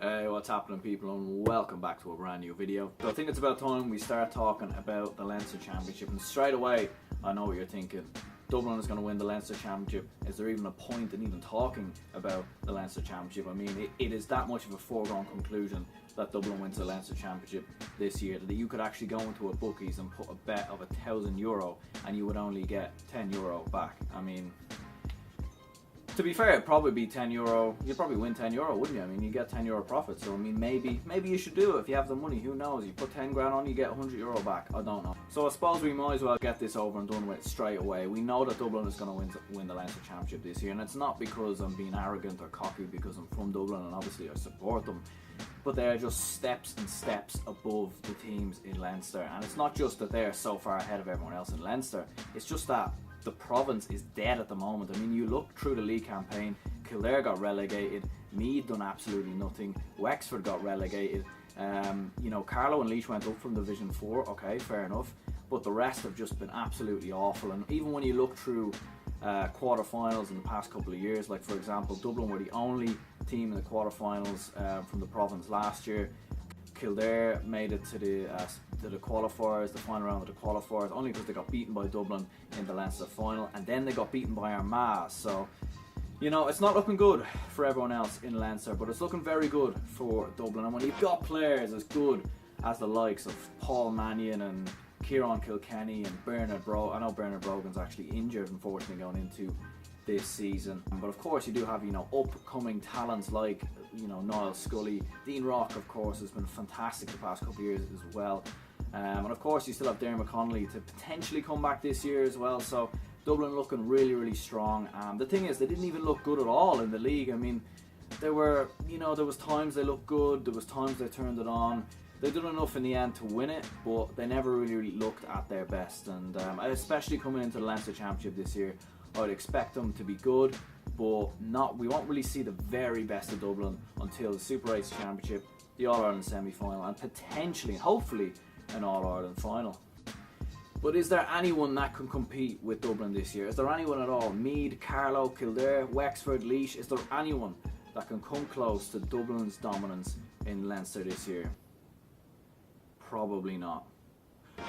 Hey, what's happening, people, and welcome back to a brand new video. So I think it's about time we start talking about the Leinster Championship, and straight away I know what you're thinking. Dublin is going to win the Leinster Championship. Is there even a point in even talking about the Leinster Championship? I mean, it is that much of a foregone conclusion that Dublin wins the Leinster Championship this year, that you could actually go into a bookies and put a bet of €1,000 and you would only get €10 back. I mean, to be fair, it'd probably be €10. You'd probably win €10, wouldn't you? I mean, you get €10 profit. So I mean, maybe you should do it if you have the money. Who knows? You put 10 grand on, you get €100 back. I don't know. So I suppose we might as well get this over and done with straight away. We know that Dublin is going to win the Leinster Championship this year, and it's not because I'm being arrogant or cocky, because I'm from Dublin and obviously I support them. But they're just steps and steps above the teams in Leinster, and it's not just that they're so far ahead of everyone else in Leinster. It's just that the province is dead at the moment. I mean, you look through the league campaign, Kildare got relegated, Meath done absolutely nothing, Wexford got relegated, you know, Carlow and Laois went up from Division 4, okay, fair enough, but the rest have just been absolutely awful. And even when you look through quarterfinals in the past couple of years, like for example, Dublin were the only team in the quarterfinals from the province last year. Kildare made it to the qualifiers, the final round of the qualifiers, only because they got beaten by Dublin in the Leinster final, and then they got beaten by Armagh. So, you know, it's not looking good for everyone else in Leinster, but it's looking very good for Dublin. And when you've got players as good as the likes of Paul Mannion and Kieran Kilkenny and Bernard Brogan, I know Bernard Brogan's actually injured, unfortunately, going into this season, but of course you do have, you know, upcoming talents like, you know, Niall Scully. Dean Rock, of course, has been fantastic the past couple of years as well, and of course you still have Dermot Connolly to potentially come back this year as well. So Dublin looking really strong. The thing is, they didn't even look good at all in the league. I mean, there were, you know, there was times they looked good, there was times they turned it on. They did enough in the end to win it, but they never really looked at their best. And especially coming into the Leinster Championship this year, I'd expect them to be good, but we won't really see the very best of Dublin until the Super 8 Championship, the All-Ireland semi-final, and potentially, hopefully, an All-Ireland final. But is there anyone that can compete with Dublin this year? Is there anyone at all? Meath, Carlow, Kildare, Wexford, Laois, is there anyone that can come close to Dublin's dominance in Leinster this year? Probably not.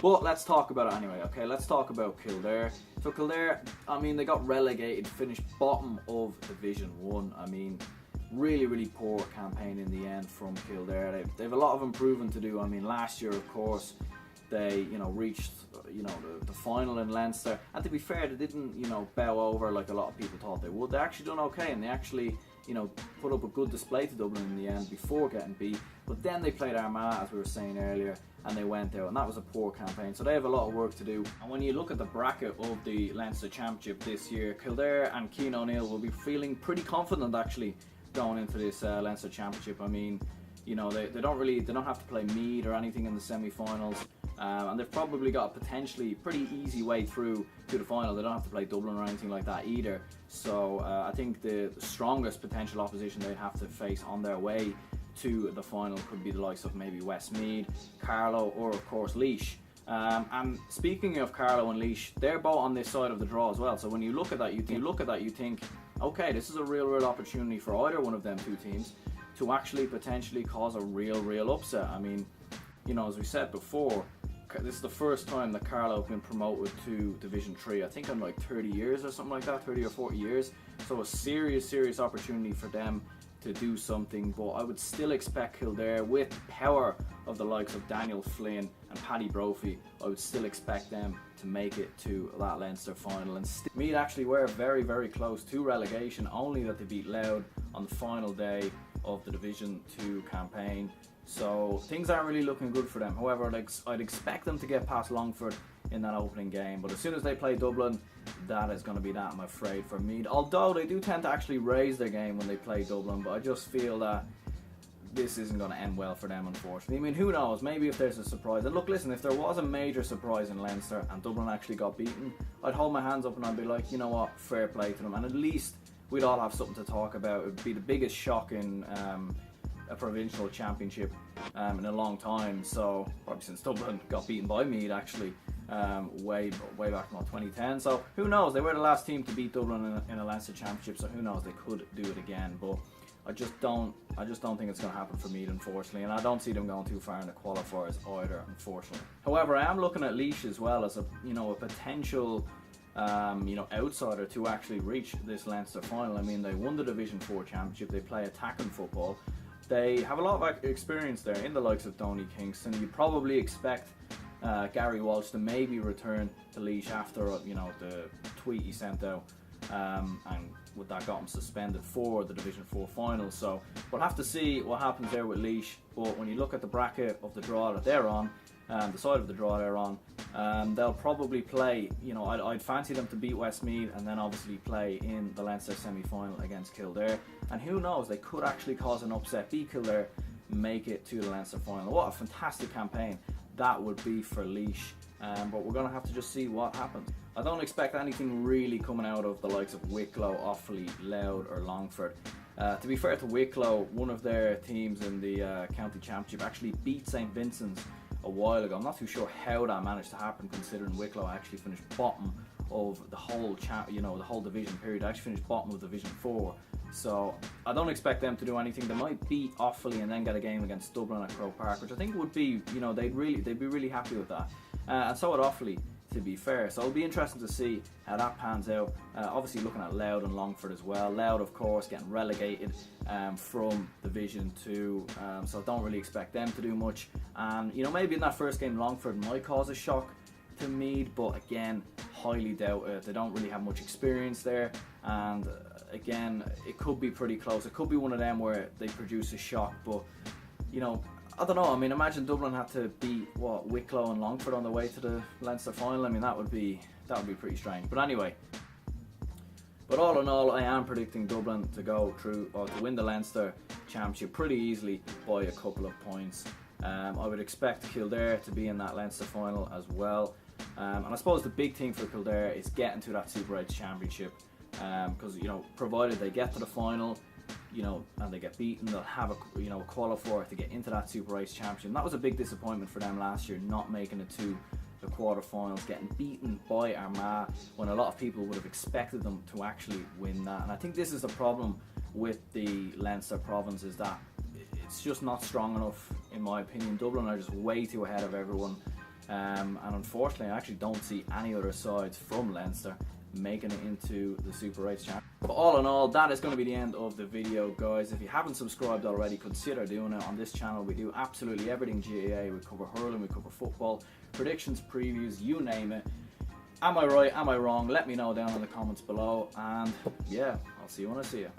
But let's talk about it anyway, okay? Let's talk about Kildare. So Kildare, I mean, they got relegated, finished bottom of Division 1. I mean, really poor campaign in the end from Kildare. They have a lot of improving to do. I mean, last year, of course, they, you know, reached, you know, the final in Leinster. And to be fair, they didn't, you know, bow over like a lot of people thought they would. They actually done okay, and they actually, you know, put up a good display to Dublin in the end before getting beat. But then they played Armagh, as we were saying earlier, and they went out, and that was a poor campaign. So they have a lot of work to do. And when you look at the bracket of the Leinster Championship this year, Kildare and Cian O'Neill will be feeling pretty confident actually going into this Leinster Championship. I mean, you know, they don't have to play Meath or anything in the semi-finals. And they've probably got a potentially pretty easy way through to the final. They don't have to play Dublin or anything like that either. So I think the strongest potential opposition they'd have to face on their way to the final could be the likes of maybe Westmeath, Carlow, or of course Laois. And speaking of Carlow and Laois, they're both on this side of the draw as well. So when you look at that, you think, okay, this is a real opportunity for either one of them two teams to actually potentially cause a real upset. I mean, you know, as we said before, this is the first time that Carlow have been promoted to Division 3, I think in like 30 years or something like that, 30 or 40 years. So a serious opportunity for them to do something. But I would still expect Kildare, with the power of the likes of Daniel Flynn and Paddy Brophy, I would still expect them to make it to that Leinster final. And Meath actually were very close to relegation, only that they beat Louth on the final day of the Division 2 campaign. So things aren't really looking good for them. However, I'd expect them to get past Longford in that opening game. But as soon as they play Dublin, that is going to be that, I'm afraid, for Meath. Although they do tend to actually raise their game when they play Dublin, but I just feel that this isn't going to end well for them, unfortunately. I mean, who knows? Maybe if there's a surprise. And look, listen, if there was a major surprise in Leinster and Dublin actually got beaten, I'd hold my hands up and I'd be like, you know what, fair play to them. And at least we'd all have something to talk about. It would be the biggest shock in a provincial championship in a long time. So probably since Dublin got beaten by Meath actually way back in 2010. So who knows? They were the last team to beat Dublin in a Leinster Championship, so who knows? They could do it again. But I just don't think it's going to happen for Meath, unfortunately, and I don't see them going too far in the qualifiers either, unfortunately. However, I am looking at Laois as well as a potential outsider to actually reach this Leinster final. I mean, they won the Division 4 Championship. They play attacking football. They have a lot of experience there in the likes of Donny Kingston. You probably expect Gary Walsh to maybe return to Laois after the tweet he sent out, and with that got him suspended for the Division 4 final. So we'll have to see what happens there with Laois. But when you look at the bracket of the draw that they're on, the side of the draw they're on, they'll probably play, I'd fancy them to beat Westmeath and then obviously play in the Leinster semi-final against Kildare. And who knows, they could actually cause an upset, beat Kildare, make it to the Leinster final. What a fantastic campaign that would be for Laois. But we're going to have to just see what happens. I don't expect anything really coming out of the likes of Wicklow, Offaly, Louth or Longford. To be fair to Wicklow, one of their teams in the county championship actually beat St Vincent's a while ago. I'm not too sure how that managed to happen, considering Wicklow actually finished bottom of the whole the whole division period. They actually finished bottom of Division 4. So I don't expect them to do anything. They might beat Offaly and then get a game against Dublin at Croke Park, which I think would be, they'd be really happy with that. And so would Offaly, to be fair. So it'll be interesting to see how that pans out. Obviously looking at Louth and Longford as well. Louth, of course, getting relegated from Division 2, so don't really expect them to do much. And maybe in that first game Longford might cause a shock to Meath, but again, highly doubt it. They don't really have much experience there, and again, it could be pretty close. It could be one of them where they produce a shock, but I don't know. I mean, imagine Dublin had to beat Wicklow and Longford on the way to the Leinster final. I mean, that would be pretty strange. But anyway, all in all, I am predicting Dublin to go through or to win the Leinster Championship pretty easily by a couple of points. I would expect Kildare to be in that Leinster final as well. And I suppose the big thing for Kildare is getting to that Super 8 Championship, because provided they get to the final, and they get beaten, they'll have a qualifier to get into that Super 8 Championship. And that was a big disappointment for them last year, not making it to the quarterfinals, getting beaten by Armagh when a lot of people would have expected them to actually win that. And I think this is the problem with the Leinster province, is that it's just not strong enough, in my opinion. Dublin are just way too ahead of everyone, and unfortunately I actually don't see any other sides from Leinster making it into the Super 8 Championship. But all in all, that is going to be the end of the video, guys. If you haven't subscribed already, consider doing it. On this channel we do absolutely everything GAA. We cover hurling, we cover football, predictions, previews, you name it. Am I right, am I wrong? Let me know down in the comments below, and yeah, I'll see you when I see you.